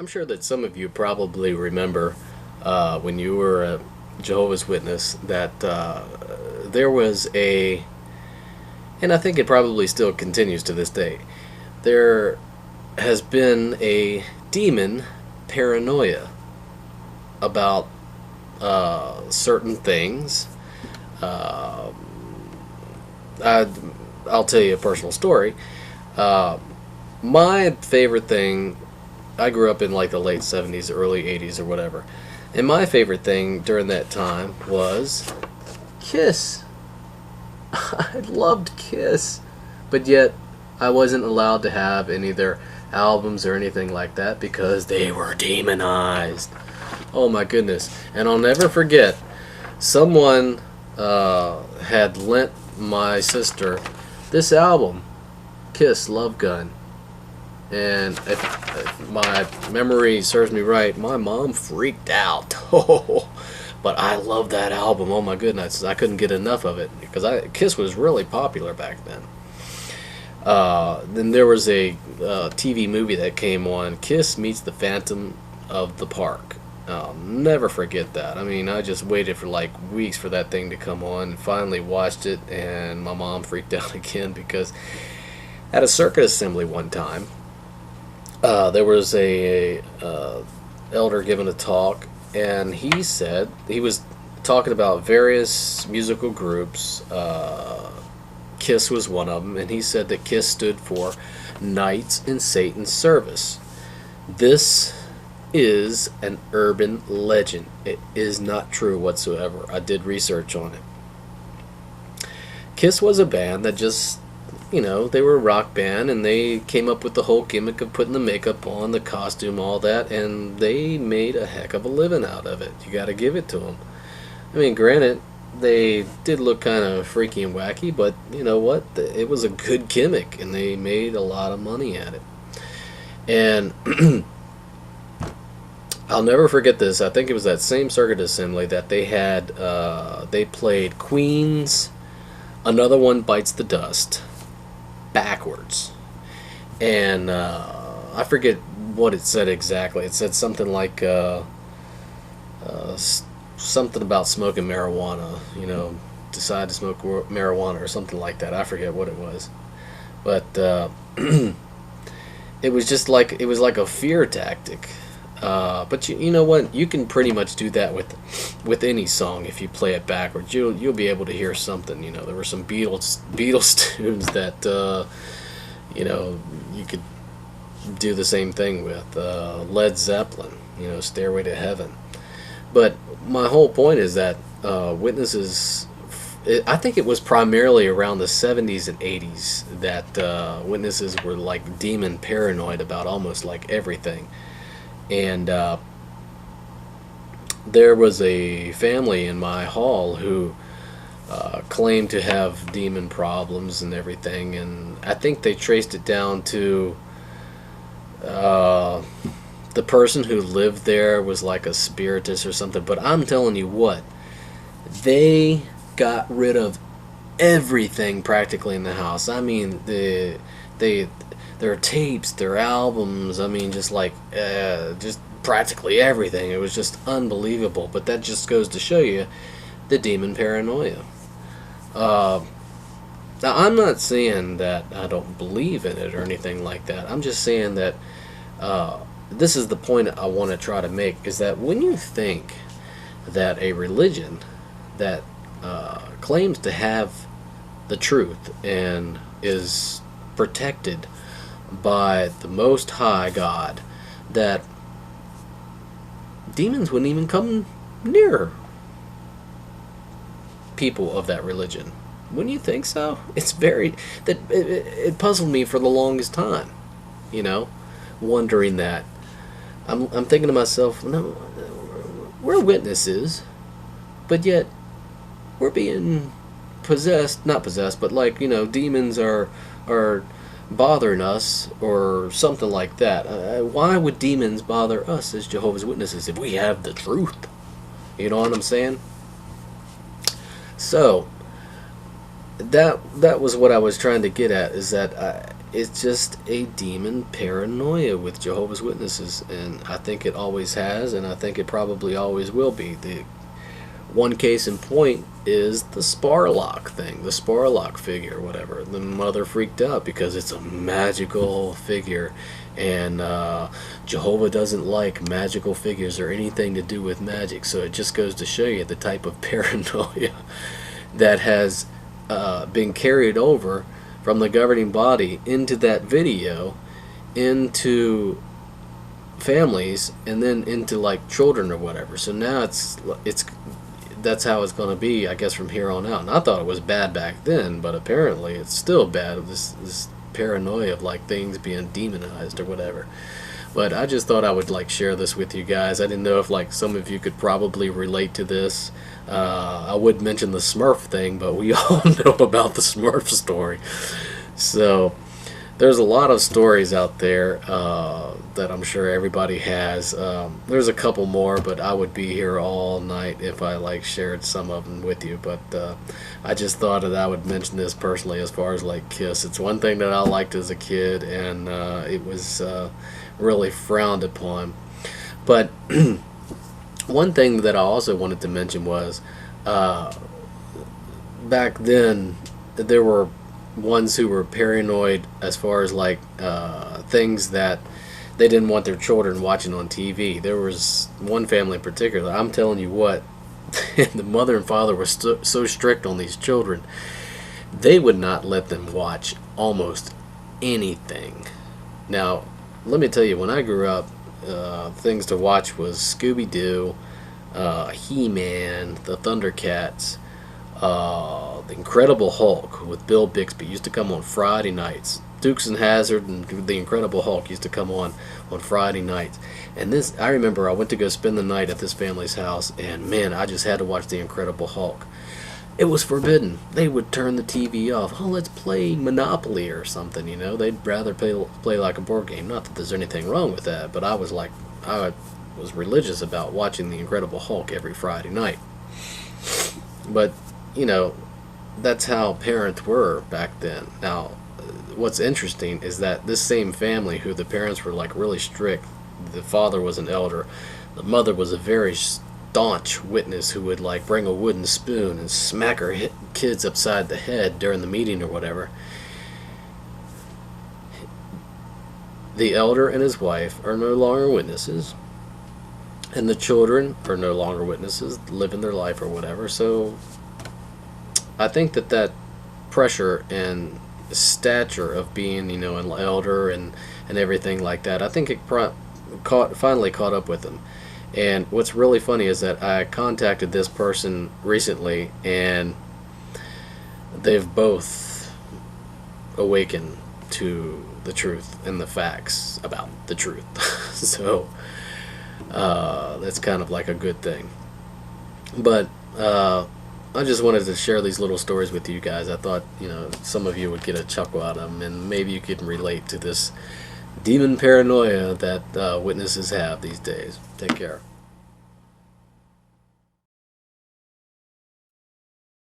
I'm sure that some of you probably remember when you were a Jehovah's Witness that there was and I think it probably still continues to this day, there has been a demon paranoia about certain things. Uh, I, I'll tell you a personal story. Uh, my favorite thing, I grew up in like the late 70s, early 80s, or whatever. And my favorite thing during that time was Kiss. I loved Kiss. But yet, I wasn't allowed to have any of their albums or anything like that because they were demonized. Oh my goodness. And I'll never forget, someone had lent my sister this album, Kiss Love Gun. And if my memory serves me right, my mom freaked out. But I love that album. Oh my goodness, I couldn't get enough of it because Kiss was really popular back then. Then there was a TV movie that came on, Kiss Meets the Phantom of the Park. I'll never forget that. I mean, I just waited for like weeks for that thing to come on and finally watched it, and my mom freaked out again because at a circuit assembly one time, there was a elder giving a talk, and he said he was talking about various musical groups. Kiss was one of them, and he said that Kiss stood for Knights in Satan's Service. This is an urban legend. It is not true whatsoever. I did research on it. Kiss was a band that just, they were a rock band, and they came up with the whole gimmick of putting the makeup on, the costume, all that, and they made a heck of a living out of it. You got to give it to them. I mean, granted, they did look kind of freaky and wacky, but you know what? It was a good gimmick, and they made a lot of money at it. And I'll never forget this. I think it was that same circuit assembly that they had. They played Queen's "Another One Bites the Dust" backwards, and I forget what it said exactly. It said something like something about smoking marijuana. Decide to smoke marijuana or something like that. I forget what it was, but it was just like a fear tactic. But you know what? You can pretty much do that with any song if you play it backwards. You'll be able to hear something. There were some Beatles tunes that you could do the same thing with. Led Zeppelin, Stairway to Heaven. But my whole point is that Witnesses. I think it was primarily around the 70s and 80s that Witnesses were like demon paranoid about almost like everything. And there was a family in my hall who claimed to have demon problems and everything, and I think they traced it down to the person who lived there was like a spiritist or something. But I'm telling you what, they got rid of everything practically in the house. I mean, their tapes, their albums, I mean, just practically everything. It was just unbelievable. But that just goes to show you the demon paranoia. Now, I'm not saying that I don't believe in it or anything like that. I'm just saying that this is the point I want to try to make, is that when you think that a religion that claims to have the truth and is protected by the Most High God, that demons wouldn't even come near people of that religion. Wouldn't you think so? It puzzled me for the longest time, wondering that. I'm thinking to myself, no, we're witnesses, but yet we're being possessed, not possessed, but like, demons are bothering us or something like that. Why would demons bother us as Jehovah's Witnesses if we have the truth? You know what I'm saying? So that was what I was trying to get at, is that it's just a demon paranoia with Jehovah's Witnesses, and I think it always has, and I think it probably always will be. The one case in point is the Sparlock thing, the Sparlock figure, whatever. The mother freaked out because it's a magical figure, and Jehovah doesn't like magical figures or anything to do with magic. So it just goes to show you the type of paranoia that has been carried over from the governing body into that video, into families, and then into like children or whatever. So now it's that's how it's going to be, I guess, from here on out. And I thought it was bad back then, but apparently it's still bad. This paranoia of like things being demonized or whatever. But I just thought I would like share this with you guys. I didn't know if like some of you could probably relate to this. I would mention the Smurf thing, but we all know about the Smurf story. So there's a lot of stories out there that I'm sure everybody has. There's a couple more, but I would be here all night if I like shared some of them with you. But I just thought that I would mention this personally as far as like Kiss. It's one thing that I liked as a kid, and it was really frowned upon. But one thing that I also wanted to mention was back then there were ones who were paranoid as far as like things that they didn't want their children watching on TV. There was one family in particular, I'm telling you what, the mother and father were so strict on these children, they would not let them watch almost anything. Now, let me tell you, when I grew up, things to watch was Scooby-Doo, He-Man, the Thundercats, the Incredible Hulk with Bill Bixby used to come on Friday nights. Dukes and Hazzard and the Incredible Hulk used to come on Friday nights. And this, I remember I went to go spend the night at this family's house, and man, I just had to watch the Incredible Hulk. It was forbidden. They would turn the TV off. Oh, let's play Monopoly or something, you know. They'd rather play like a board game. Not that there's anything wrong with that, but I was religious about watching the Incredible Hulk every Friday night. But, you know, that's how parents were back then. Now, what's interesting is that this same family, who the parents were like really strict, the father was an elder, the mother was a very staunch witness who would like bring a wooden spoon and smack her kids upside the head during the meeting or whatever. The elder and his wife are no longer witnesses, and the children are no longer witnesses, living their life or whatever. So I think that pressure and stature of being, you know, an elder and everything like that, I think it finally caught up with them. And what's really funny is that I contacted this person recently, and they've both awakened to the truth and the facts about the truth. So that's kind of like a good thing. But I just wanted to share these little stories with you guys. I thought, you know, some of you would get a chuckle out of them, and maybe you could relate to this demon paranoia that witnesses have these days. Take care.